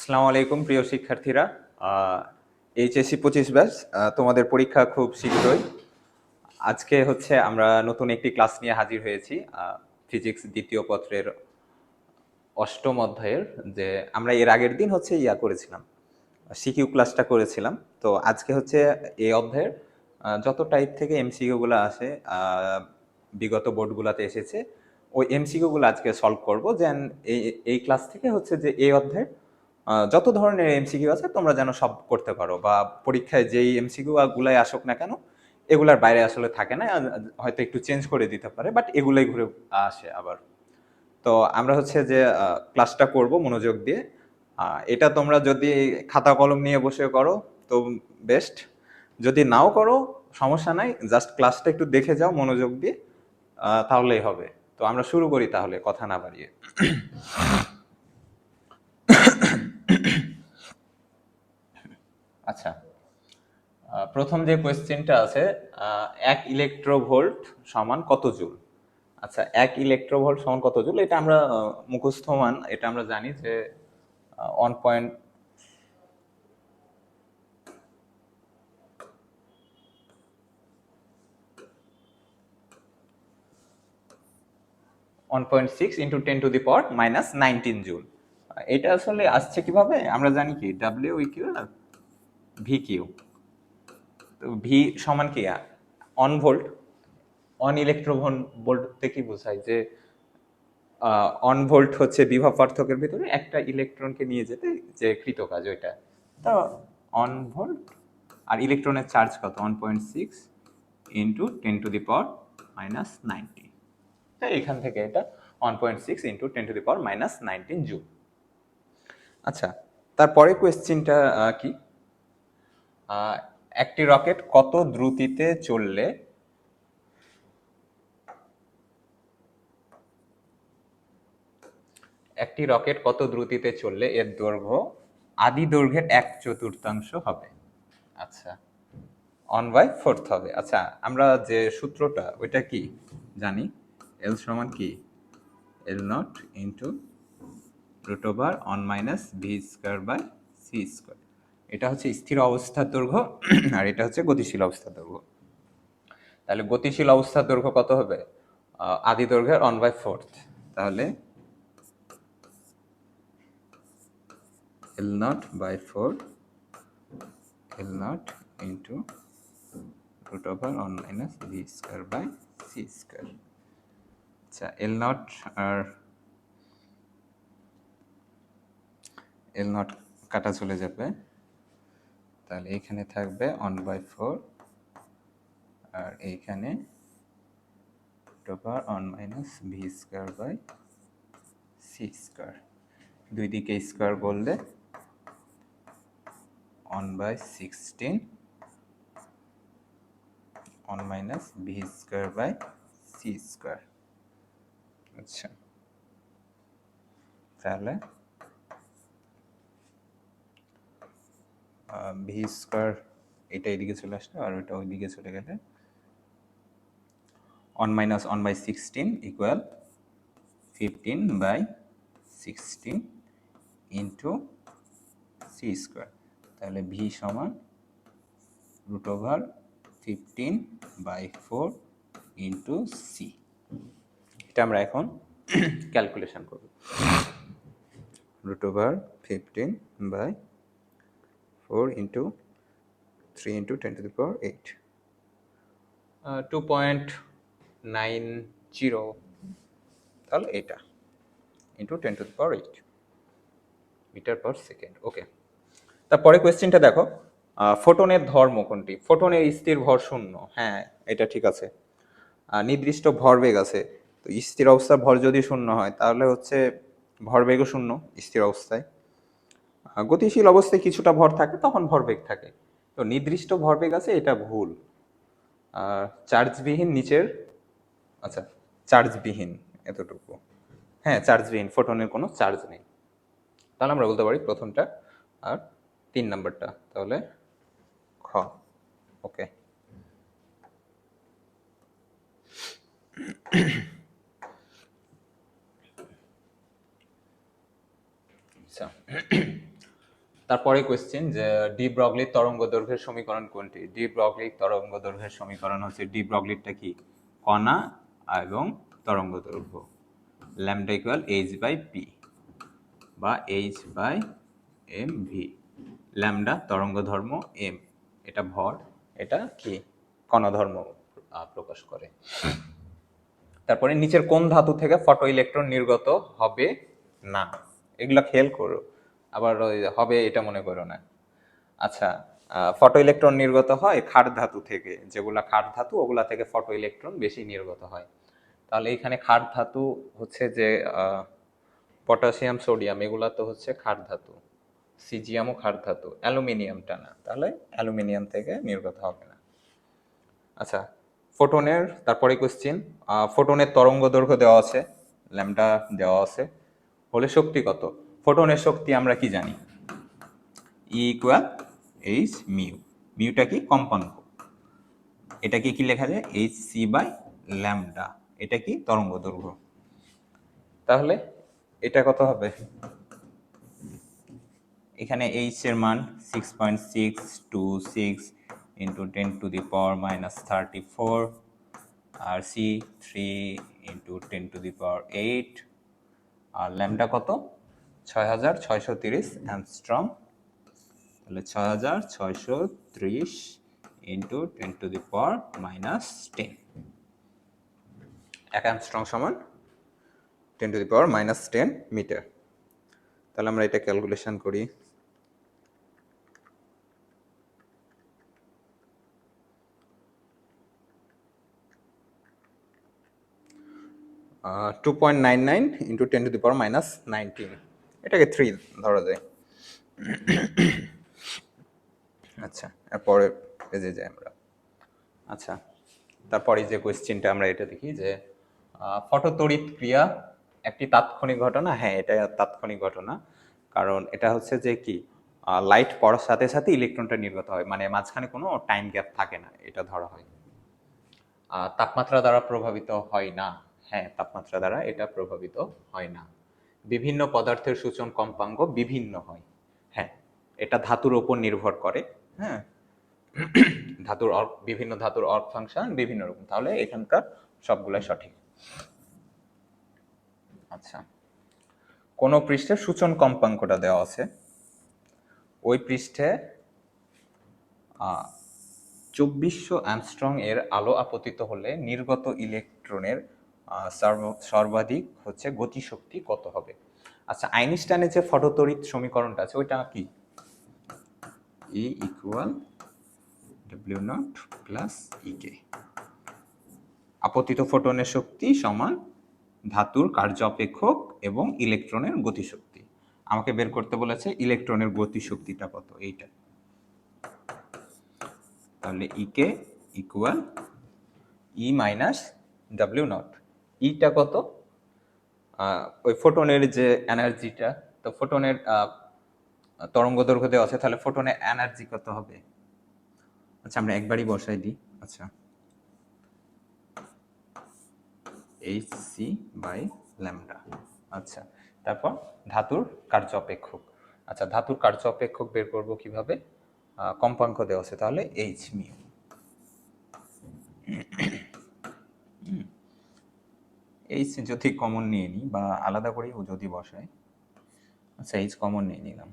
আসসালামু আলাইকুম প্রিয় শিক্ষার্থীরা। এইচএসসি 25 ব্যাচ, তোমাদের পরীক্ষা খুব শীঘ্রই। আজকে হচ্ছে আমরা নতুন একটি ক্লাস নিয়ে হাজির হয়েছি, ফিজিক্স দ্বিতীয় পত্রের অষ্টম অধ্যায়ের। যে আমরা এর আগের দিন হচ্ছে করেছিলাম, সিকিউ ক্লাসটা করেছিলাম। তো আজকে হচ্ছে এই অধ্যায়ের যত টাইপ থেকে এমসিকিউগুলো আসে, বিগত বোর্ডগুলোতে এসেছে, ওই এমসিকিউগুলো আজকে সলভ করব। যেন এই ক্লাস থেকে হচ্ছে যে এই অধ্যায়ের যত ধরনের এমসিকিউ আছে তোমরা যেন সব করতে পারো, বা পরীক্ষায় যেই এমসিকিউ গুলাই আসুক না কেন এগুলার বাইরে আসলে থাকে না, হয়তো একটু চেঞ্জ করে দিতে পারে, বাট এগুলাই ঘুরে আসে আবার। তো আমরা হচ্ছে যে ক্লাসটা করব মনোযোগ দিয়ে। এটা তোমরা যদি খাতা কলম নিয়ে বসে করো তো বেস্ট, যদি নাও করো সমস্যা নাই, জাস্ট ক্লাসটা একটু দেখে যাও মনোযোগ দিয়ে, তাহলেই হবে। তো আমরা শুরু করি তাহলে, কথা না বাড়িয়ে। আচ্ছা, প্রথম যে কোয়েশ্চেনটা আছে, 1 ইলেকট্রোভোল্ট সমান কত জুল। আচ্ছা, 1 ইলেকট্রোভোল্ট সমান কত জুল, এটা আমরা মুখস্থ মান, এটা আমরা জানি যে 1.6 ইন্টু 10⁻⁻19 জুল। এটা আসলে আসছে কিভাবে, আমরা জানি কি ডাব্লিউ ইকুয়াল ভি কিউ। তো ভি সমান কি, অন ভোল্ট। অন ইলেকট্রোভোল্ট বলতে কি বোঝায়, যে অন ভোল্ট হচ্ছে বিভব পার্থক্যের ভিতরে একটা ইলেকট্রনকে নিয়ে যেতে যে কৃতকাজ ওইটা। তো অন ভোল্ট, আর ইলেকট্রনের চার্জ কত, 1.6 ইন্টু 10⁻⁻19। এখান থেকে এটা 1.6 ইন্টু 10⁻⁻19 জুল। আচ্ছা, তারপরে কোয়েশ্চেনটা কি, একটি রকেট কত দ্রুতিতে চললে এর দৈর্ঘ্য আদি দৈর্ঘ্যের 1/4 হবে। আচ্ছা, 1/4 হবে। আচ্ছা, আমরা যে সূত্রটা ওইটা কি জানি, এল সমান কি এল নট ইন্টু √1 - v²/c²। এটা হচ্ছে স্থির অবস্থার দৈর্ঘ্য, আর এটা হচ্ছে গতিশীল অবস্থার দৈর্ঘ্য। তাহলে গতিশীল অবস্থার দৈর্ঘ্য কত হবে, আদি দৈর্ঘ্যের 1/4। তাহলে L0/4 L0 ইন্টু √1 - v²/c²। আচ্ছা, L0 আর L0 কাটা চলে যাবে, তাহলে এইখানে থাকবে 1/4, আর এইখানে √1 - v²/c²। দুই দিকে স্কোয়ার করলে 1/16 1 - v²/c²। আচ্ছা, তাহলে v² এটা এদিকে চলে আসলো, আর ওইটা ওইদিকে চলে গেলে 1 - 1/16 ইকুয়াল 15/16 ইন্টু c²। তাহলে v সমান √15/4 ইন্টু সি। এটা আমরা এখন ক্যালকুলেশন করব। √15/4 ইন্টু 3 ইন্টু 10⁸, 2.90, তাহলে এটা ইন্টু 10⁸ মিটার পার সেকেন্ড। ওকে, তারপরে কোয়েশ্চেনটা দেখো, ফোটনের ধর্ম কোনটি। ফোটনের স্থির ভর 0, হ্যাঁ এটা ঠিক আছে। নির্দিষ্ট ভরবেগ আছে, তো স্থির অবস্থার ভর যদি 0 হয় তাহলে হচ্ছে ভরবেগও 0 স্থির অবস্থায়। গতিশীল অবস্থায় কিছুটা ভর থাকে, তখন ভরবেগ থাকে। তো নির্দিষ্ট ভরবেগ আছে, এটা ভুল। চার্জবিহীন নিচের, আচ্ছা চার্জবিহীন এতটুকু, হ্যাঁ চার্জবিহীন, ফোটনের কোনো চার্জ নেই। তাহলে আমরা বলতে পারি প্রথমটা, আর 3 নাম্বারটা তাহলে খ। ওকে, আচ্ছা তারপরে কোয়েশ্চেন যে ডি ব্রগলির তরঙ্গ দৈর্ঘ্যের সমীকরণ কোনটি? ডি ব্রগলির তরঙ্গ দৈর্ঘ্যের সমীকরণ হচ্ছে, ডি ব্রগলিরটা কি? কণা এবং তরঙ্গ দৈর্ঘ্য, lambda equal h by p বা h by m v. Lambda তরঙ্গ ধর্ম, এম এটা ভর, এটা কি কণা ধর্ম প্রকাশ করে। তারপরে নিচের কোন ধাতু থেকে ফটো ইলেকট্রন নির্গত হবে না? এগুলা খেয়াল করো, আবার ওই হবে এটা মনে করো না। আচ্ছা, ফটো ইলেকট্রন নির্গত হয় ক্ষার ধাতু থেকে, যেগুলা ক্ষার ধাতু ওগুলা থেকে ফটো ইলেকট্রন বেশি নির্গত হয়। তাহলে এখানে ক্ষার ধাতু হচ্ছে যে পটাশিয়াম, সোডিয়াম এগুলা তো হচ্ছে ক্ষার ধাতু, সিজিয়ামও ক্ষার ধাতু, অ্যালুমিনিয়ামটা না, তাহলে অ্যালুমিনিয়াম থেকে নির্গত হবে না। আচ্ছা, ফোটনের তারপরে কোশ্চিন, ফোটনের তরঙ্গ দৈর্ঘ্য দেওয়া আছে, ল্যামডা দেওয়া আছে, হলে শক্তি কত? ফোটনের শক্তি আমরা কি জানি? ই ইকুয়াল এইচ মিউ, মিউটা কি কম্পাঙ্ক, এটাকে কি লেখা যায়? এইচ সি বাই ল্যামডা, এটা কি তরঙ্গ দৈর্ঘ্য। তাহলে এটা কত হবে? এখানে এইচ এর মান 6.626 ইন্টু 10⁻⁻34, আর সি 3 ইন্টু 10⁸, আর ল্যামডা কত? 6630 অ্যামস্ট্রং। তাহলে 6630 ইন্টু 10⁻⁻10, 1 অ্যামস্ট্রং সমান 10⁻⁻10 মিটার। তাহলে আমরা এটা ক্যালকুলেশন করি। 2.99 ইন্টু 10⁻⁻19, এটাকে 3 ধরা যায়। আচ্ছা, এরপরে পেজে যাই আমরা। আচ্ছা, তারপরে যে কোয়েশ্চেনটা আমরা এটা দেখি যে ফটোতড়িৎ ক্রিয়া একটি তাৎক্ষণিক ঘটনা। হ্যাঁ, এটা তাৎক্ষণিক ঘটনা, কারণ এটা হচ্ছে যে কি লাইট পড়ার সাথে সাথে ইলেকট্রনটা নির্গত হয়, মানে মাঝখানে কোনো টাইম গ্যাপ থাকে না, এটা ধরা হয়। তাপমাত্রা দ্বারা প্রভাবিত হয় না। হ্যাঁ, তাপমাত্রা দ্বারা এটা প্রভাবিত হয় না। বিভিন্ন পদার্থের সূচন কম্পাঙ্ক বিভিন্ন হয়। হ্যাঁ, এটা ধাতুর উপর নির্ভর করে। হ্যাঁ, বিভিন্ন ধাতুর অর্ক ফাংশন বিভিন্ন রকম, তাহলে এখানকার সবগুলাই সঠিক। আচ্ছা, কোন পৃষ্ঠে সূচন কম্পাঙ্কটা দেওয়া আছে, ওই পৃষ্ঠে 2400 অ্যামস্ট্রং এর আলো আপতিত হলে নির্গত ইলেকট্রনের সর্বাধিক হচ্ছে গতিশক্তি কত হবে? আচ্ছা, আইনস্টাইনের যে ফটোতড়িৎ সমীকরণটা আছে ওইটা কি? E equal W0 plus EK। আপতিত ফোটনের শক্তি সমান ধাতুর কার্য অপেক্ষক এবং ইলেকট্রনের গতিশক্তি। আমাকে বের করতে বলেছে ইলেকট্রনের গতিশক্তিটা কত, এইটা। তাহলে ইকে ইকুয়াল ই মাইনাস W0। ইটা কত? ওই ফোটনের যে এনার্জিটা, তো ফোটনের তরঙ্গ দৈর্ঘ্য দেওয়া আছে, তাহলে ফোটনের এনার্জি কত হবে? আচ্ছা, আমরা একবারই বসাই দিই। আচ্ছা, এইচ সি বাই ল্যামডা। আচ্ছা, তারপর ধাতুর কার্য অপেক্ষক। আচ্ছা, ধাতুর কার্য অপেক্ষক বের করব কিভাবে? কম্পাঙ্ক দেওয়া আছে, তাহলে এইচ মিউ। এইচ যদি কমন নিয়ে নিই বা আলাদা করে যদি বসাই, আচ্ছা এইচ কমন নিয়ে নিলাম,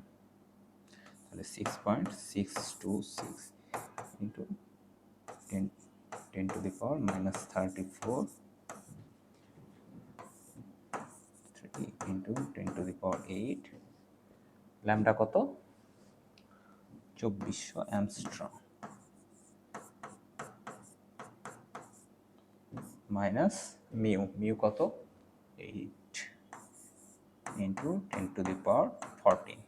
তাহলে 6.626 ইন্টু 10⁻⁻34 ইন্টু 10⁸, ল্যামডা কত? 2400 অ্যামস্ট্রং মাইনাস মিউ, মিউ কত? 8 ইন্টু 10⁻14।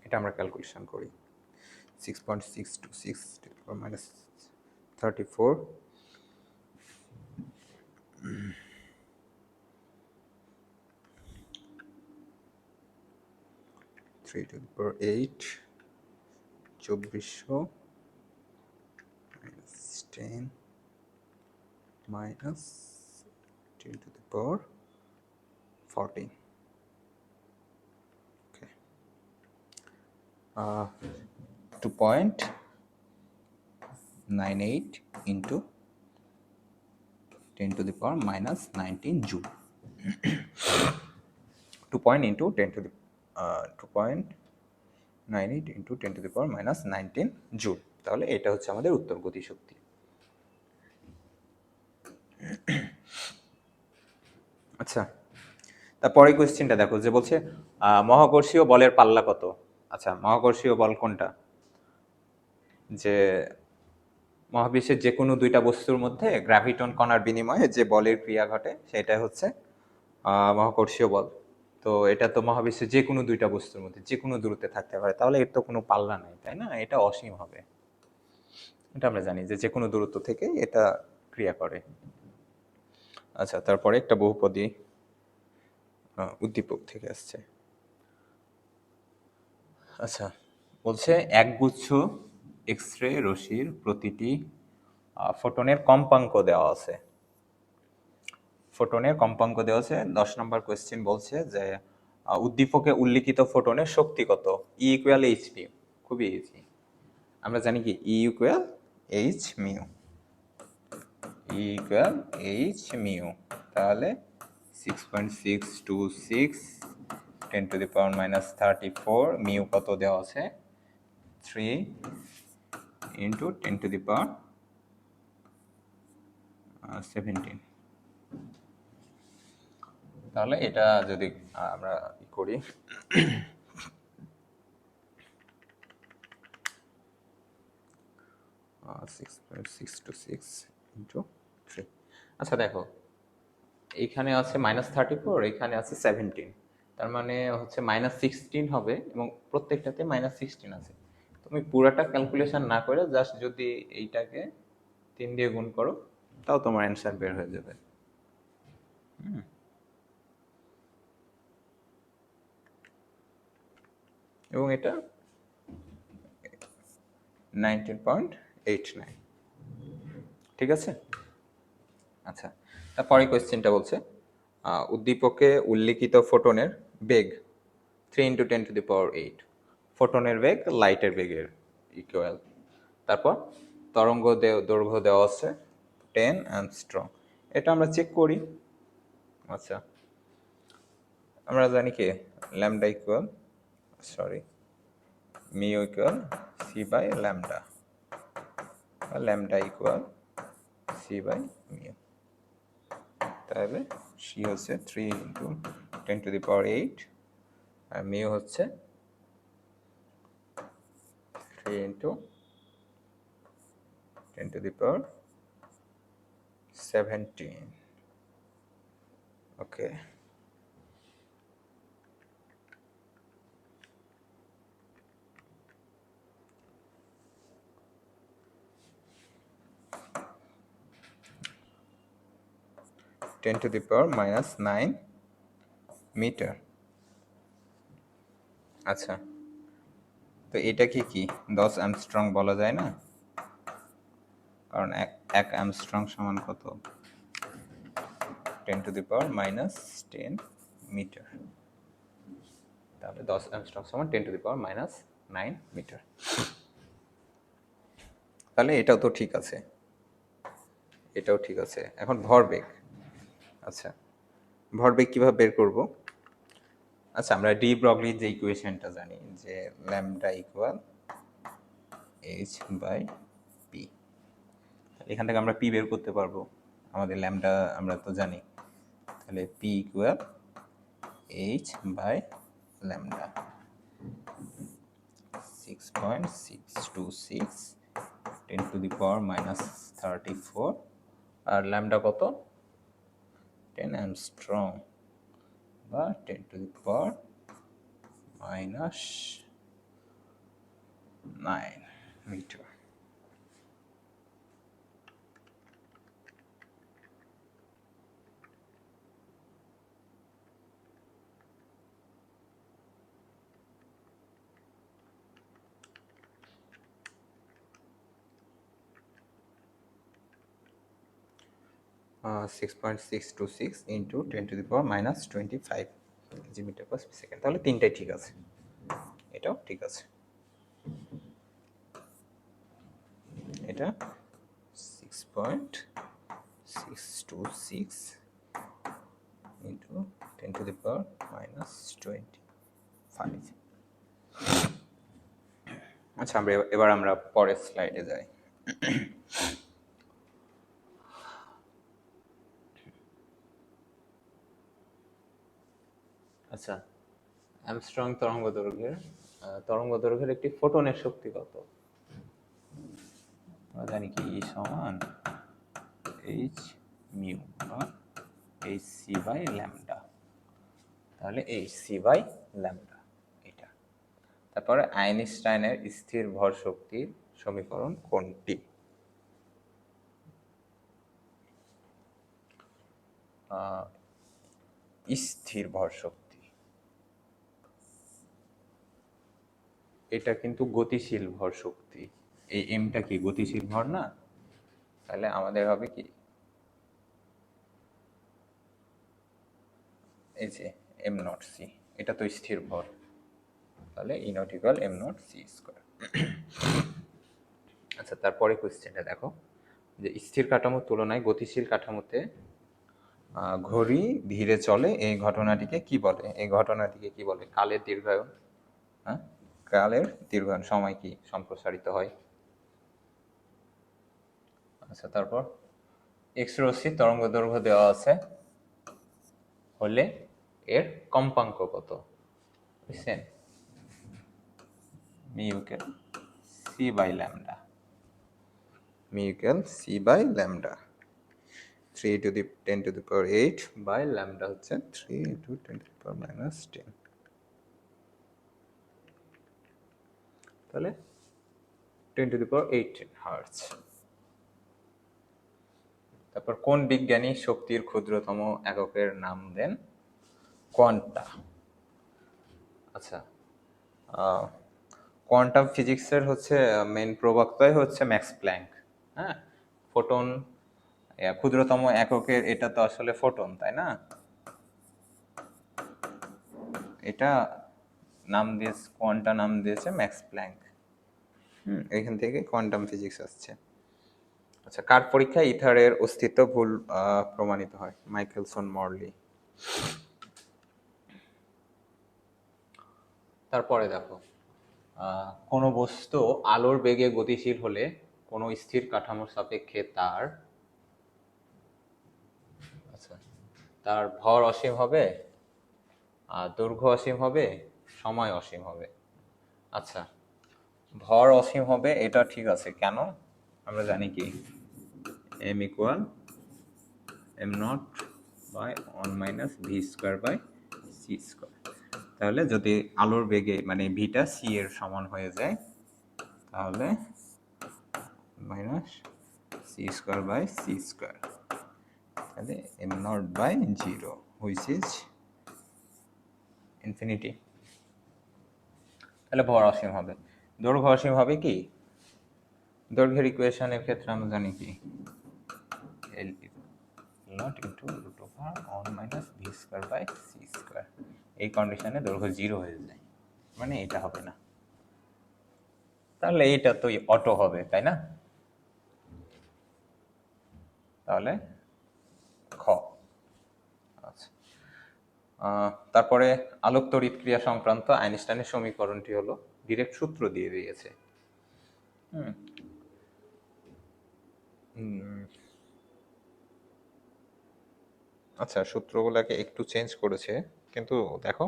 এটা আমরা ক্যালকুলেশন করি। 6.626 minus 34 3⁸8, 2400 minus 10 minus 10⁻14। 2.98 into 10 to the power minus 19 joule. 2.98 into 10 to the power minus 19 joule. তাহলে এটা হচ্ছে আমাদের উত্তর গতিশক্তি। আচ্ছা, তারপরে কোয়েশ্চেনটা দেখো যে বলছে মহাকর্ষীয় বলের পাল্লা কত। আচ্ছা, মহাকর্ষীয় বল কোনটা? যে মহাবিশ্বের যে কোনো দুইটা বস্তুর মধ্যে গ্র্যাভিটন কণার বিনিময়ে যে বলের ক্রিয়া ঘটে সেটাই হচ্ছে মহাকর্ষীয় বল। তো এটা তো মহাবিশ্বের যে কোনো দুইটা বস্তুর মধ্যে যে কোনো দূরত্বে থাকতে পারে, তাহলে এর তো কোনো পাল্লা নাই, তাই না? এটা অসীম হবে। এটা আমরা জানি যে যে কোনো দূরত্ব থেকে এটা ক্রিয়া করে। আচ্ছা, তারপরে একটা বহুপদী উদ্দীপক থেকে আসছে। আচ্ছা, বলছে একগুচ্ছ এক্স রে রশ্মির প্রতিটি ফোটনের কম্পাঙ্ক দেওয়া আছে। ফোটনের কম্পাঙ্ক দেওয়া আছে। 10 নম্বর কোয়েশ্চেন বলছে যে উদ্দীপকে উল্লিখিত ফোটনের শক্তি কত? E equal H mu. খুবই ইজি, আমরা জানি কি E equal H mu. E equal H mu, তাহলে 6.626 10 to the power minus 34 mu কত দেওয়া আছে? 3 into 10 to the power 17। তাহলে এটা যদি আমরা করি 6.626 into 3। আচ্ছা দেখো, এইখানে আছে -34, এখানে আছে 17, তার মানে হচ্ছে -16 হবে, এবং প্রত্যেকটাতে -16 আছে। তুমি পুরাটা ক্যালকুলেশন না করে জাস্ট যদি এইটাকে 3 দিয়ে গুণ করো, তাও তোমার অ্যান্সার বের হয়ে যাবে। এবং এটা 19.89, ঠিক আছে? আচ্ছা, তারপরে কোয়েশ্চেনটা বলছে উদ্দীপকে উল্লিখিত ফোটনের বেগ 3 into 10 to the power 8। ফোটনের বেগ লাইটের বেগের ইকুয়াল। তারপর তরঙ্গ দৈর্ঘ্য দেওয়া আছে 10 অ্যাংস্ট্রম। এটা আমরা চেক করি। আচ্ছা, আমরা জানি কি lambda equal mu equal c by lambda, lambda equal c by mu. তাহলে সি হচ্ছে 3 into 10 to the power 8 আর মিউ হচ্ছে 3 into 10 to the power 17। Okay, -10 to the power -9 metre. আচ্ছা, তো এটা কি 10 অ্যামস্ট্রং বলা যায় না? কারণ এক অ্যামস্ট্রং সমান কত? 10 to the power -10 মিটার। তাহলে 10 অ্যামস্ট্রং সমান 10 to the power -9 মিটার। তাহলে এটাও তো ঠিক আছে, এটাও ঠিক আছে। এখন ভরবেগ। আচ্ছা, ভরবেগ কিভাবে বের করব? আচ্ছা, আমরা ডি ব্রগলির যে ইকুয়েশনটা জানি যে lambda equal h by p. এখান থেকে আমরা পি বের করতে পারবো, আমাদের ল্যামডা আমরা তো জানি। তাহলে p equal h by lambda 6.626 10 to the power -34 আর ল্যামডা কত? 10 অ্যামস্ট্রং বা 10 to the power -9 metre. uh, 6.626 into 10 to the power -25 metre per second. তাহলে তিনটাই ঠিক আছে, এটাও ঠিক আছে। এটা 6.626 ইন্টু 10⁻⁻25। আচ্ছা, এবার আমরা পরের স্লাইডে যাই। আচ্ছা, অ্যামস্ট্রং তরঙ্গদৈর্ঘ্যের একটি ফোটনের শক্তি কত? আমরা জানি কি E সমান h মিউ বা hc বাই ল্যামডা। তাহলে hc বাই ল্যামডা এটা। তারপরে আইনস্টাইনের স্থির ভর শক্তির সমীকরণ কোনটি? স্থির ভর শক্তি, এটা কিন্তু গতিশীল ভর শক্তি। এই এমটা কি গতিশীল ভর না? তাহলে আমাদের হবে কি, এই যে এম নট সি, এটা তো স্থির ভর, তাহলে E nought equal m not c square. আচ্ছা, তারপরে কোয়েশ্চেনটা দেখো যে স্থির কাঠামোর তুলনায় গতিশীল কাঠামোতে ঘড়ি ধীরে চলে, এই ঘটনাটিকে কি বলে? এই ঘটনাটিকে কি বলে? কালের দীর্ঘায়ন। হ্যাঁ, কালের দীর্ঘায়ন, সময় কি সম্প্রসারিত হয়। আচ্ছা, তারপর এক্স রশ্মির তরঙ্গ দৈর্ঘ্য দেওয়া আছে হলে এর কম্পাঙ্ক কত? বুঝছেন? মিউকেল সি বাই ল্যামডা, মিউকেল c by lambda 3 × 10⁸ by lambda হচ্ছে 3 × 10⁻⁻10। তাহলে 10⁸ হার্টজ। তারপর কোন বিজ্ঞানী শক্তির ক্ষুদ্রতম এককের নাম দেন কোয়ান্টা? আচ্ছা, কোয়ান্টাম ফিজিক্সের হচ্ছে মেন প্রবক্তাই হচ্ছে ম্যাক্স প্ল্যাঙ্ক। হ্যাঁ, ফোটন ক্ষুদ্রতম এককের, এটা তো আসলে ফোটন, তাই না? এটা কোয়ান্টা নাম দিয়েছে ম্যাক্স প্ল্যাঙ্ক। এখান থেকে কোয়ান্টাম ফিজিক্স আসছে। আচ্ছা, কার পরীক্ষায় ইথারের অস্তিত্ব ভুল প্রমাণিত হয়? মাইকেলসন মরলি। তারপরে দেখো, কোনো বস্তু আলোর বেগে গতিশীল হলে কোনো স্থির কাঠামোর সাপেক্ষে তার ভর অসীম হবে, দৈর্ঘ্য অসীম হবে, সময় অসীম হবে। আচ্ছা, ভর অসীম হবে এটা ঠিক আছে, কেন? আমরা জানি কি m equal m naught by 1 - v²/c²। তাহলে যদি আলোর বেগে মানে ভিটা সি এর সমান হয়ে যায়, তাহলে -c²/c², তাহলে m0/0 হুইচ ইজ ইনফিনিটি। তাহলে ভর অসীম হবে। দৈর্ঘ্য অসীম হবে কি? দৈর্ঘ্যের ইকুয়েশনের ক্ষেত্রে আমরা জানি কি L নট ইন্টু √1 - v²/c²। এই কন্ডিশনে দৈর্ঘ্য 0 হয়ে যায়, মানে এটা হবে না। তাহলে এইটা তো অটো হবে, তাই না? তাহলে খ। আচ্ছা, তারপরে আলোক তড়িৎ ক্রিয়া সংক্রান্ত আইনস্টাইনের সমীকরণটি হলো, ডিরেক্ট সূত্র দিয়ে দিয়েছে। আচ্ছা, সূত্রগুলোকে একটু চেঞ্জ করেছে, কিন্তু দেখো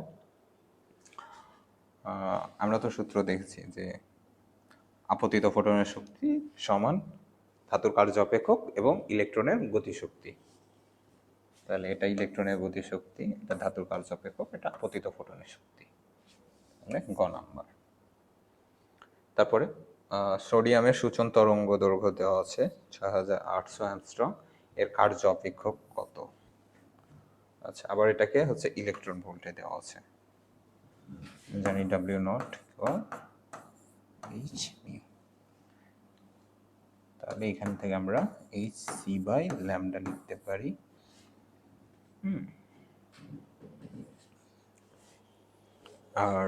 আমরা তো সূত্র দেখেছি যে আপতিত ফোটনের শক্তি সমান ধাতুর কার্য অপেক্ষক এবং ইলেকট্রনের গতিশক্তি। তাহলে এটা ইলেকট্রনের গতিশক্তি, এটা ধাতুর কার্য অপেক্ষক, এটা আপতিত ফোটনের শক্তি। তাহলে গ নাম্বার। তারপরে সোডিয়ামের সূচন তরঙ্গ দৈর্ঘ্য দেওয়া আছে 6800 অ্যাংস্ট্রম, এর কার্য অপেক্ষক কত? আচ্ছা, আবার এটাকে হচ্ছে ইলেকট্রন ভোল্টে দেওয়া আছে, জানি W0 h মিউ। তাহলে এখান থেকে আমরা hc বাই ল্যামডা লিখতে পারি। আর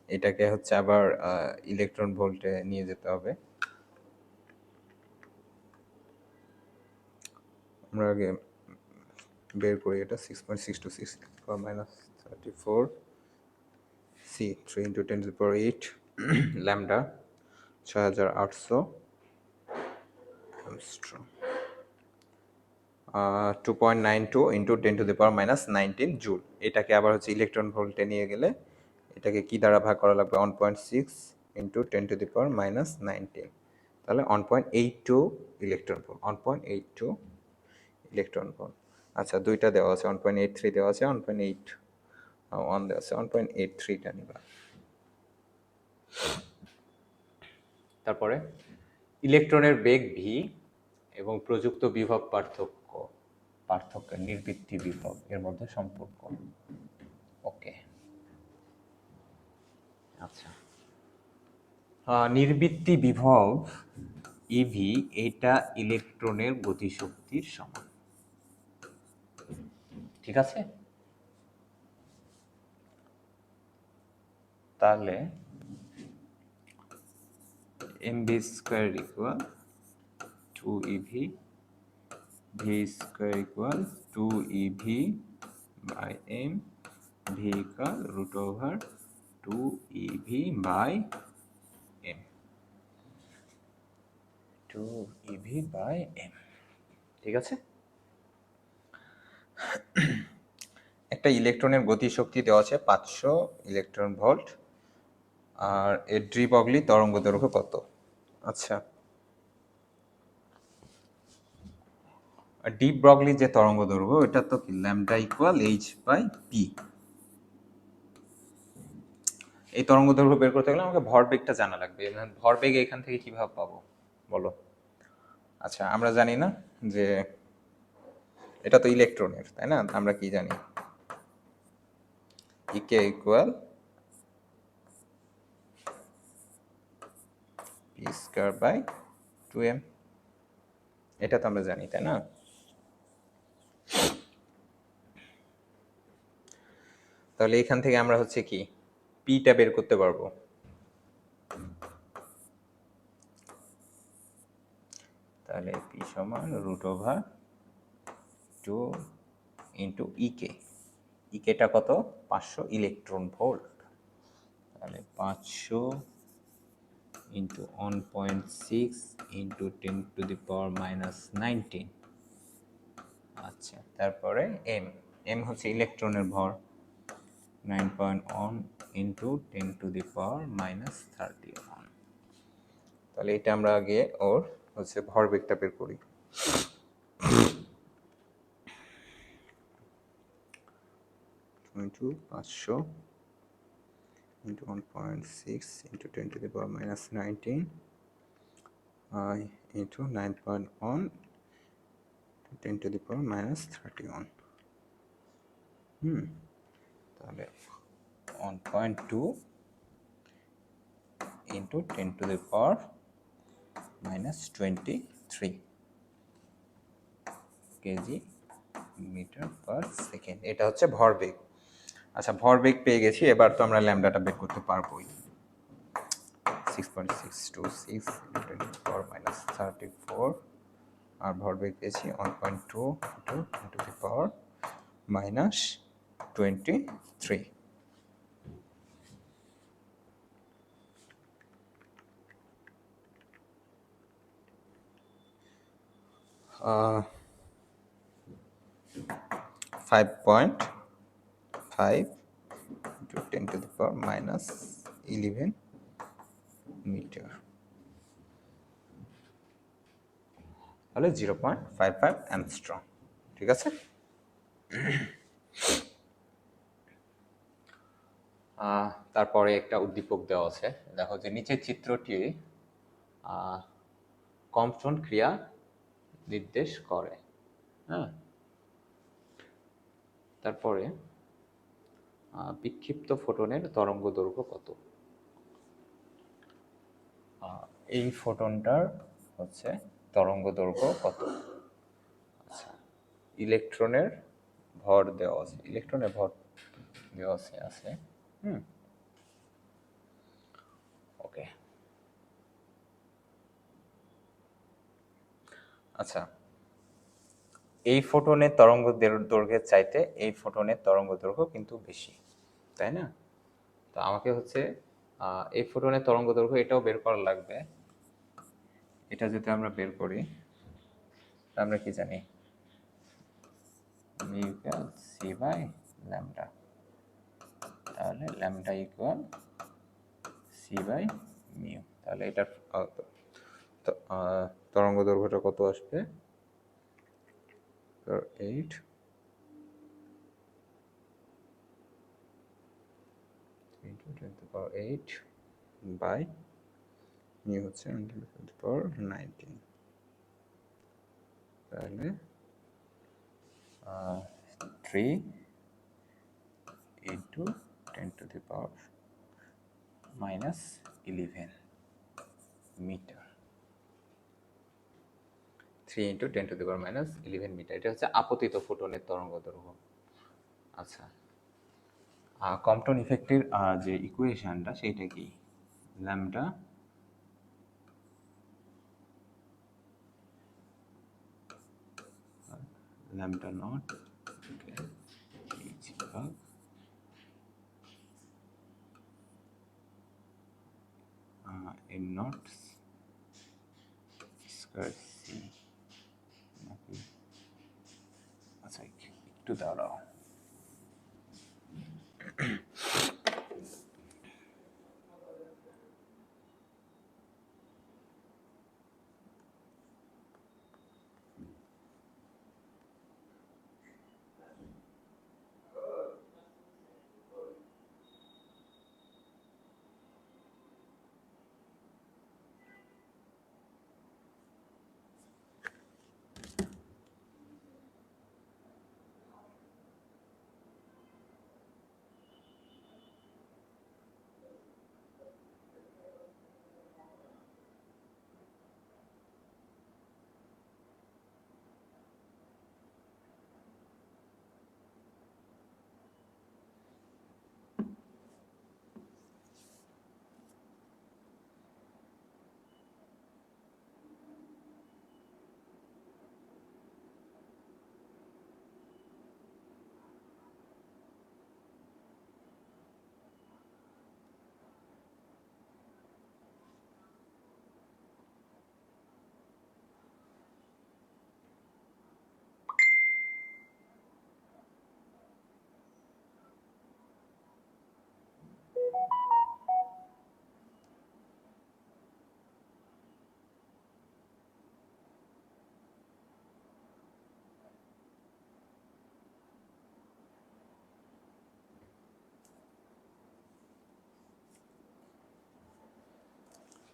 এটাকে হচ্ছে আবার ইলেকট্রন ভোল্টে নিয়ে যেতে হবে। আমরা আগে বের করি এটা 6.626 minus 34 c 3 into 10⁸ lambda 6800 angstrom 2.92 into 10⁻⁻19 joule. এটাকে আবার হচ্ছে ইলেকট্রন ভোল্টে নিয়ে গেলে এটাকে কি দ্বারা ভাগ করা লাগবে 1.6 ইন্টু 10⁻⁻19, তাহলে 1.82 ইলেকট্রন ভোল্ট, 1.82 ইলেকট্রন ভোল্ট। আচ্ছা দুইটা দেওয়া আছে, 1.83 দেওয়া আছে, 1.81 দেওয়া আছে, 1.83টা নিবা। তারপরে ইলেকট্রনের বেগ ভি এবং প্রযুক্ত বিভব পার্থক্য নির্বৃত্তি বিভব এর মধ্যে সম্পর্ক। ওকে, আচ্ছা নির্বৃত্তি বিভব ইভি এটা ইলেকট্রনের গতিশক্তির সমান, ঠিক আছে? তাহলে mv square equal 2ev, v square equal 2ev by m, v equal root over 2ev by m, 2ev by m, ঠিক আছে? একটা ইলেকট্রনের গতিশক্তি দেওয়া আছে 500 ইলেকট্রন ভোল্ট, আর এর ডি ব্রগলি তরঙ্গ দৈর্ঘ্য কত? আচ্ছা ডি ব্রগলি যে তরঙ্গ দৈর্ঘ্য এটা তো কি lambda equal h by p. এই তরঙ্গ দৈর্ঘ্য বের করতে গেলে আমাকে ভরবেগটা জানা লাগবে। ভরবেগ এখান থেকে কিভাবে পাবো বলো? আচ্ছা আমরা জানি না যে এটা তো ইলেকট্রনের, তাই না? আমরা কি জানি E K equal p square by 2m, এটা তো আমরা জানি, তাই না? তাহলে এখান থেকে আমরা হচ্ছে কি পিটা বের করতে পারবো। তাহলে পি সমান রুট ওভার 2 ইন্টু ইকে, ইকেটা কত 500 ইলেকট্রন ভোল্ট, তাহলে 500 ইন্টু 1.6 ইন্টু 10⁻⁻19। আচ্ছা তারপরে এম, এম হচ্ছে ইলেকট্রনের ভর 9.1 ইন্টু 10⁻⁻31। তাহলে এটা আমরা আগে ওর হচ্ছে ভরবেগটা বের করি। 500 into 1.6 into 10⁻⁻19 into 9.1 10⁻⁻31। তাহলে 1.2 into 10⁻⁻23 KG metre per second, এটা হচ্ছে ভরবেগ। আচ্ছা ভরবেগ পেয়ে গেছি, এবার তো আমরা ল্যামডাটা বের করতে পারবোই। 6.626 10⁻⁻34 আর ভরবেগ পেয়েছি 1.2 into 10⁻⁻23। uh, 5.5 into 10⁻⁻11 মিটার, তাহলে 0.55 অ্যামস্ট্রং, ঠিক আছে? তারপরে একটা উদ্দীপক দেওয়া আছে, দেখো যে নিচের চিত্রটি কম্পন ক্রিয়া নির্দেশ করে। হ্যাঁ, তারপরে বিক্ষিপ্ত ফোটনের তরঙ্গ দৈর্ঘ্য কত? এই ফোটনটার হচ্ছে তরঙ্গ দৈর্ঘ্য কত? আচ্ছা ইলেকট্রনের ভর দেওয়া আছে, ইলেকট্রনের ভর দেওয়া আছে। ওকে, আচ্ছা এই ফোটনের তরঙ্গ দৈর্ঘ্যের চাইতে এই ফোটনের তরঙ্গ দৈর্ঘ্য কিন্তু বেশি, তাই না? তো আমাকে হচ্ছে এই ফোটনের তরঙ্গ দৈর্ঘ্য এটাও বের করা লাগবে। এটা যদি আমরা বের করি, আমরা কি জানি, ইকুয়াল সি বাই ল্যামডা। তাহলে lambda equal c by mu. তাহলে এটার তরঙ্গ দৈর্ঘ্যটা কত আসবে? 8 into 10 to the power 8 by mu হচ্ছে 10 to the power 19। তাহলে 3 into 10 to the power minus 11 metre. 3 into 10 to the power minus 11 metre. এটা হচ্ছে আপতিত ফোটনের তরঙ্গ দৈর্ঘ্য। আচ্ছা, কম্পটন ইফেক্টের যে ইকুয়েশনটা সেইটা কি? ল্যামডা ল্যামডা নট এইচ ভাগ এম নট স্কয়ার সি নাকি? আচ্ছা, একটু দাঁড়াও।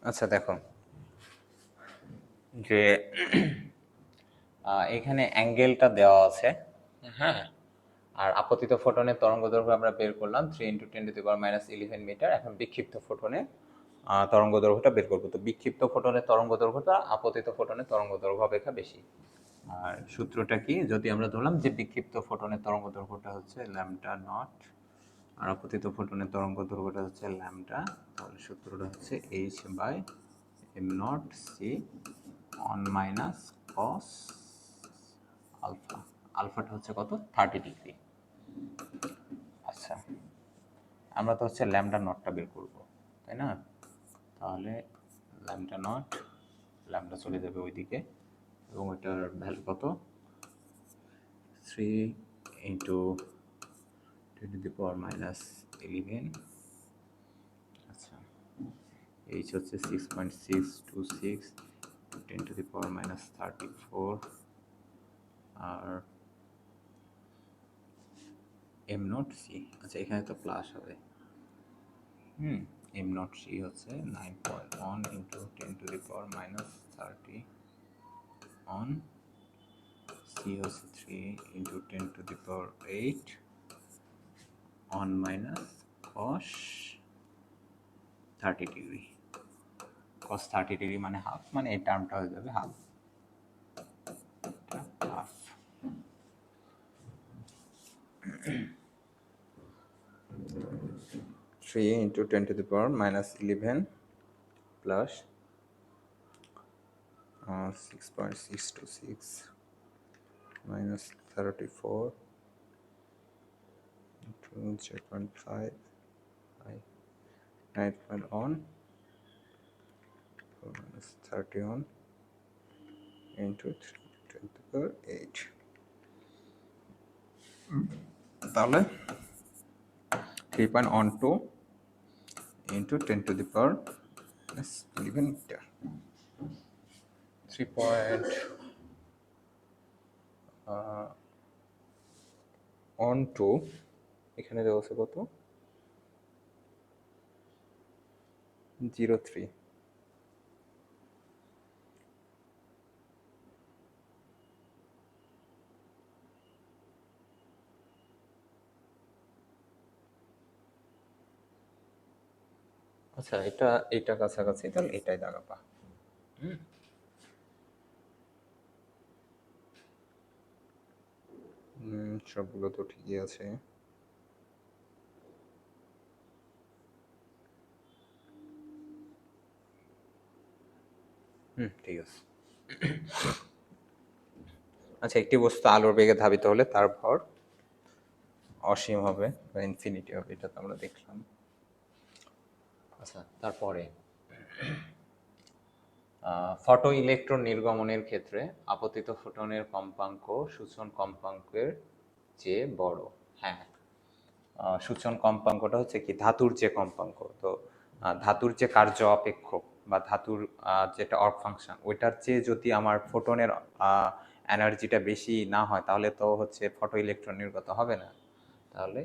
আচ্ছা দেখো, যে এখানে অ্যাঙ্গেলটা দেওয়া আছে, হ্যাঁ, আর আপতিত ফোটনের তরঙ্গ দৈর্ঘ্য আমরা বের করলাম 3 into 10 to the power minus 11 metre. এখন বিক্ষিপ্ত ফোটনের তরঙ্গ দৈর্ঘ্যটা বের করবো। তো বিক্ষিপ্ত ফোটনের তরঙ্গ দৈর্ঘ্যটা আপতিত ফোটনের তরঙ্গ দৈর্ঘ্য অপেক্ষা বেশি। আর সূত্রটা কি? যদি আমরা ধরলাম যে বিক্ষিপ্ত ফোটনের তরঙ্গ দৈর্ঘ্যটা হচ্ছে ল্যামডা নট আর আপতিত ফোটনের তরঙ্গ দৈর্ঘ্যটা হচ্ছে ল্যামডা, তাহলে সূত্রটা হচ্ছে h by m not c on minus cos alpha. আলফাটা হচ্ছে কত? 30 ডিগ্রি। আচ্ছা, আমরা তো হচ্ছে ল্যামডা নটটা বের করব, তাই না? তাহলে ল্যামডা নট, ল্যামডা চলে যাবে ওইদিকে এবং এটার ভ্যালু কত? 3 into 10 to the power minus 11। আচ্ছা, এইচ হচ্ছে 6.626 10 to the power minus 34 আর এম নট সি, আচ্ছা এখানে তো প্লাস হবে, এম নট সি হচ্ছে 9.1 into 10 to the power minus 30 one c হচ্ছে 3 into 10 to the power 8 one minus cos 30 degree. Cos 30 degree মানে হাফ, মানে এই টার্মটা হয়ে যাবে half. Half 3 into 10 to the power minus 11 plus 6.626 minus 34 into 0.5 9.1 minus 31 into 10 to the power 8 তাহলে 3.12 into 10 to the power let's leave it there 3.12 এখানে দেওয়া আছে কত 03 আচ্ছা এটা কাছাকাছি তাহলে এটাই দাগাবা সবগুলো তো ঠিকই আছে ঠিক আছে আচ্ছা একটি বস্তু আলোর বেগে ধাবিত হলে তার ভর অসীম হবে বা ইনফিনিটি হবে এটা তো আমরা দেখলাম আচ্ছা তারপরে ফটো ইলেকট্রন নির্গমনের ক্ষেত্রে আপতিত ফোটনের কম্পাঙ্ক সূচন কম্পাঙ্কের চেয়ে বড় হ্যাঁ সূচন কম্পাঙ্কটা হচ্ছে কি ধাতুর যে কম্পাঙ্ক তো ধাতুর যে কার্য অপেক্ষক বা ধাতুর যেটা অর্ক ফাংশন ওইটার চেয়ে যদি আমার ফোটনের এনার্জিটা বেশি না হয় তাহলে তো হচ্ছে ফটো ইলেকট্রন নির্গত হবে না তাহলে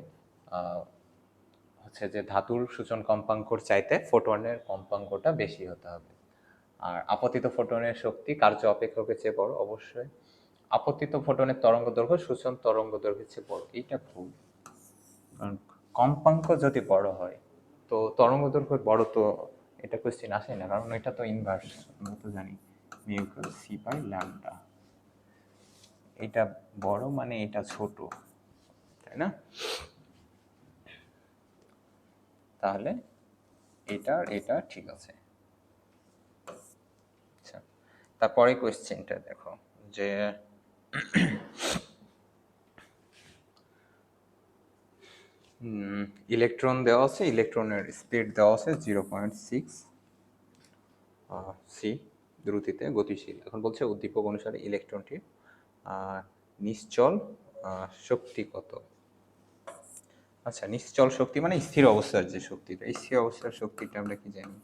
হচ্ছে যে ধাতুর সূচন কম্পাঙ্কর চাইতে ফোটনের কম্পাঙ্কটা বেশি হতে হবে আর আপতিত ফোটনের শক্তি কার্য অপেক্ষকের চেয়ে বড় অবশ্যই আপতিত ফোটনের তরঙ্গ দৈর্ঘ্য সূচন তরঙ্গ দৈর্ঘ্যের চেয়ে বড় এইটা ভুল কারণ কম্পাঙ্ক যদি বড় হয় তো তরঙ্গ দৈর্ঘ্য বড় তো এটা কোশ্চেন আসে না কারণ এটা তো ইনভার্স আমরা তো জানি mu equal c by lambda এটা বড় মানে এটা ছোট তাই না তাহলে এটা ঠিক আছে আচ্ছা তারপরে কোশ্চেনটা দেখো যে ইলেকট্রন দেওয়া আছে ইলেকট্রনের স্পিড দেওয়া আছে 0.6 সি দ্রুতিতে গতিশীল এখন বলছে উদ্দীপক অনুসারে ইলেকট্রনটির নিশ্চল শক্তি কত আচ্ছা নিশ্চল শক্তি মানে স্থির অবস্থার যে শক্তিটা এই স্থির অবস্থার শক্তিটা আমরা কি জানি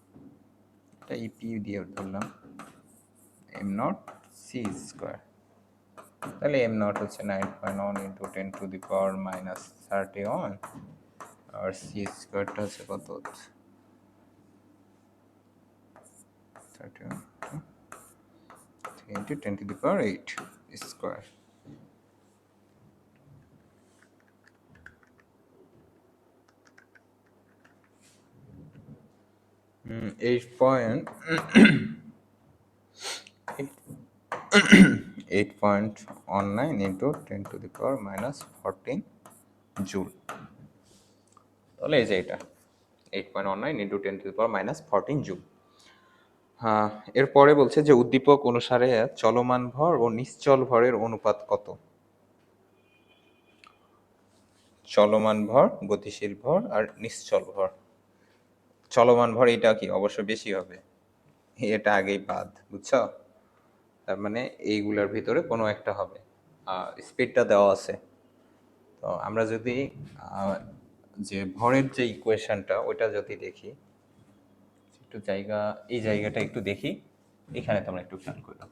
এটা ইপি দিয়ে ধরলাম এম নট সি স্কোয়ার তাহলে এম নট হচ্ছে 9.1 into 10 to the power minus 31 আর সি স্কোয়ারটা হচ্ছে কত 31 into 10 to the power 8 square 8.19 into 10 to the power minus 14 joule তাহলে এই যে এটা 8.19 into 10 to the power minus 14 joule হ্যাঁ এরপরে বলছে যে উদ্দীপক অনুসারে চলমান ভর ও নিশ্চল ভরের অনুপাত কত চলমান ভর গতিশীল ভর আর নিশ্চল ভর চলমান ভর এটা কি অবশ্যই বেশি হবে এটা আগেই বাদ বুঝছো তার মানে এইগুলোর ভিতরে কোনো একটা হবে স্পিডটা দেওয়া আছে তো আমরা যদি যে ভরের যে ইকুয়েশনটা ওইটা যদি দেখি একটু এই জায়গাটা একটু দেখি এখানে তোমরা একটু খেয়াল করো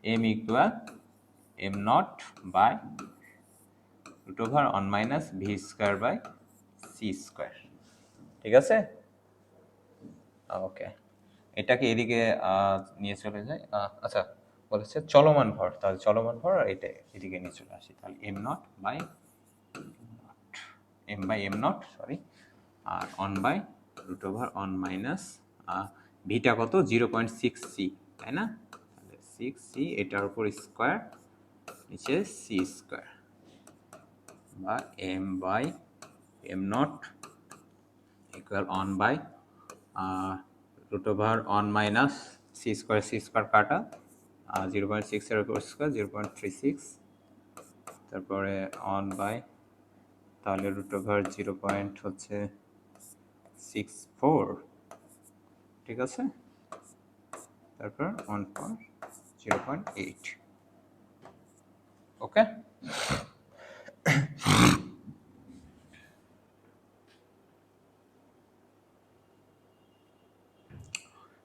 m equal m naught by root over one minus v square by c square ঠিক আছে ওকে এটাকে এদিকে নিয়ে চলে যায় আচ্ছা বলেছে চলমান ভর তাহলে চলমান ভর আর এটা এদিকে নিয়ে চলে আসি তাহলে m naught by m naught sorry আর one by root over one minus beta কত 0.6 সি তাই না তাহলে 6 সি এটার উপর স্কোয়ার নিচে সি স্কোয়ার বা m by m naught equal one by root over one minus c square কাটা 0.6 এর উপর স্কোয়ার 0.36 তারপরে অন বাই, তাহলে √0 হচ্ছে 64, ঠিক আছে। তারপর 1.0.8, ওকে।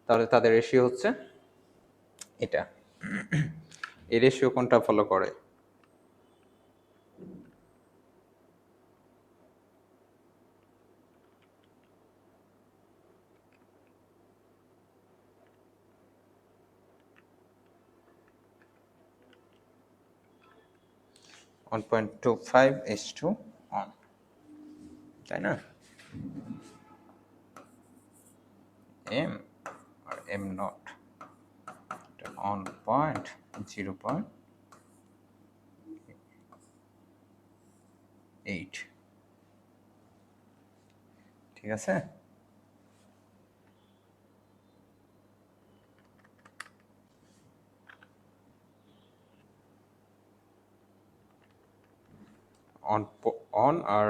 তাহলে তাদের রেশিও হচ্ছে এটা। এই রেশিও কোনটা ফলো করে? ওয়ান 1.25:1, তাই না? এম আর এম নট, অন পয়েন্ট 0.8, ঠিক আছে। অন আর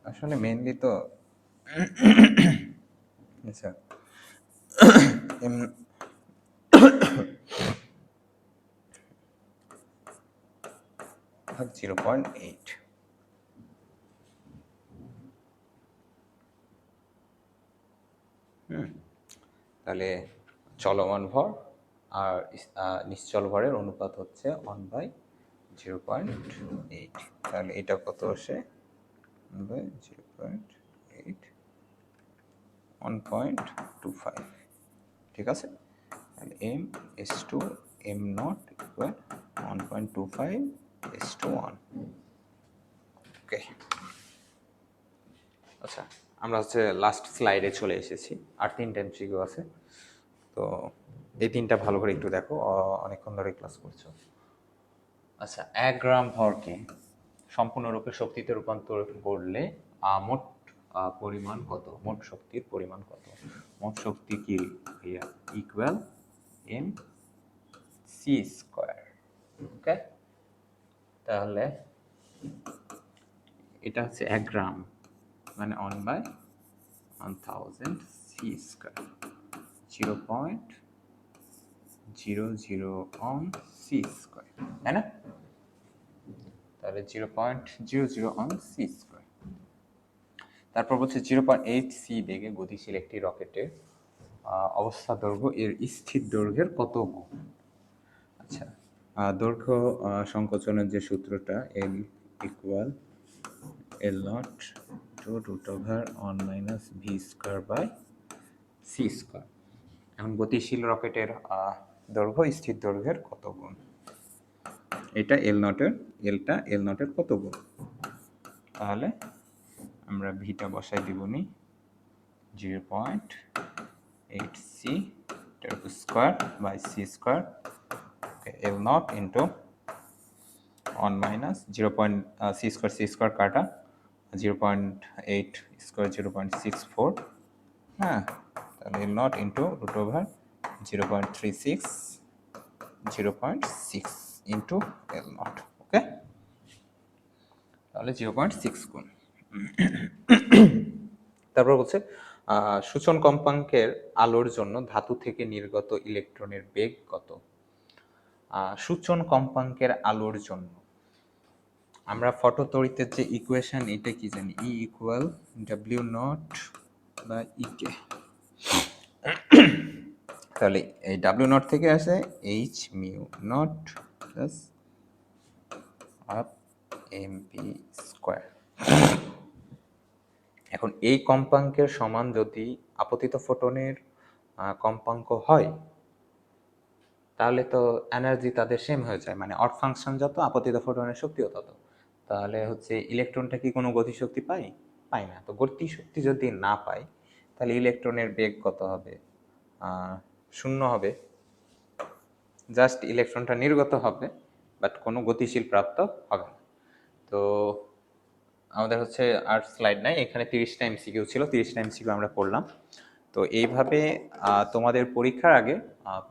আসলে মেইনলি তো আচ্ছা এম 0.8, তাহলে চলমান ভর আর নিশ্চল ভরের অনুপাত হচ্ছে 1/0.8, তাহলে এটা কত আসে? 1/0.8, 1.25, ঠিক আছে। তাহলে m/2 m নট ইকুয়াল 1.25:1, ওকে। আচ্ছা, আমরা হচ্ছে লাস্ট স্লাইডে চলে এসেছি, আর 3টা এমসিকিউ আছে। তো এই 3টা ভালো করে একটু দেখো, অনেকক্ষণ ধরে ক্লাস করছো। আচ্ছা, 1 গ্রাম ভরকে সম্পূর্ণরূপে শক্তিতে রূপান্তর করলে মোট পরিমাণ কত? মোট শক্তির পরিমাণ কত? মোট শক্তি কি ইকুয়াল এম সি স্কোয়ার, ওকে। তাহলে এটা হচ্ছে 1 গ্রাম, মানে 1/1000 সি স্কোয়ার, 0.00 সি স্কোয়ার, তাই না? তাহলে 0.00 সি স্কোয়ার। তারপর বলছে 0.8 সি বেগে গতিশীল একটি রকেটের অবস্থা দৈর্ঘ্য এর স্থির দৈর্ঘ্যের কত গুণ? আচ্ছা, দৈর্ঘ্য সংকোচনের যে সূত্রটা, l equal l naught to √1-v²/c²। এখন গতিশীল রকেটের দৈর্ঘ্য স্থির দৈর্ঘ্যের কত গুণ? এটা এল নটের কত গুণ? তাহলে আমরা ভিটা বসাই দিবনি, 0.8c square by c square, l naught into 1 - 0.c² কাটা, 0.8 স্কোয়ার 0.64, হ্যাঁ। তাহলে l naught into √0.36, 0.6 into l naught, okay. তাহলে 0.6 গুণ। তারপর বলছে সূচন কম্পাঙ্কের আলোর জন্য ধাতু থেকে নির্গত ইলেকট্রনের বেগ কত? সূচন কম্পাঙ্কের আলোর জন্য আমরা ফটো তড়িতের যে ইকুয়েশন, এটা কি জানি? ই ইকুয়াল ডাব্লিউ নট বা ইকে। তাহলে এই ডাব্লিউ নট থেকে আসে h mu naught plus half m p square. এখন এই কম্পাঙ্কের সমান যদি আপতিত ফোটনের কম্পাঙ্ক হয়, তাহলে তো এনার্জি তাদের সেম হয়ে যায়, মানে অড ফাংশন যত, আপতিত ফোটনের শক্তিও তত। তাহলে হচ্ছে ইলেকট্রনটা কি কোনো গতিশক্তি পায়? পায় না। তো গতিশক্তি যদি না পায়, তাহলে ইলেকট্রনের বেগ কত হবে? 0 হবে। জাস্ট ইলেকট্রনটা নির্গত হবে, বাট কোনো গতিশীল প্রাপ্ত হবে না। তো আমাদের হচ্ছে আর স্লাইড নাই, এখানে 30টা এমসিকিউ ছিল, 30টা এমসিকিউ আমরা করলাম। তো এইভাবে তোমাদের পরীক্ষার আগে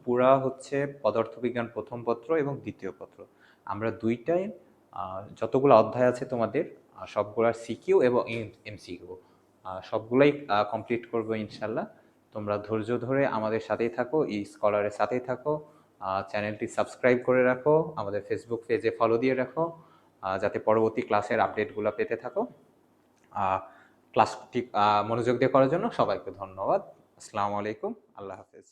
পুরা হচ্ছে পদার্থবিজ্ঞান প্রথম পত্র এবং দ্বিতীয় পত্র। আমরা দুইটাই যতগুলো অধ্যায় আছে তোমাদের সবগুলার সিকিউ এবং এমসিকিউ সবগুলাই কমপ্লিট করবো ইনশাল্লাহ। তোমরা ধৈর্য ধরে আমাদের সাথেই থাকো, এই স্কলারের সাথেই থাকো। চ্যানেলটি সাবস্ক্রাইব করে রাখো, আমাদের ফেসবুক পেজে ফলো দিয়ে রাখো, যাতে পরবর্তী ক্লাসের আপডেটগুলো পেতে থাকো। ক্লাসটি মনোযোগ দিয়ে করার জন্য সবাইকে ধন্যবাদ। আসসালামু আলাইকুম, আল্লাহ হাফেজ।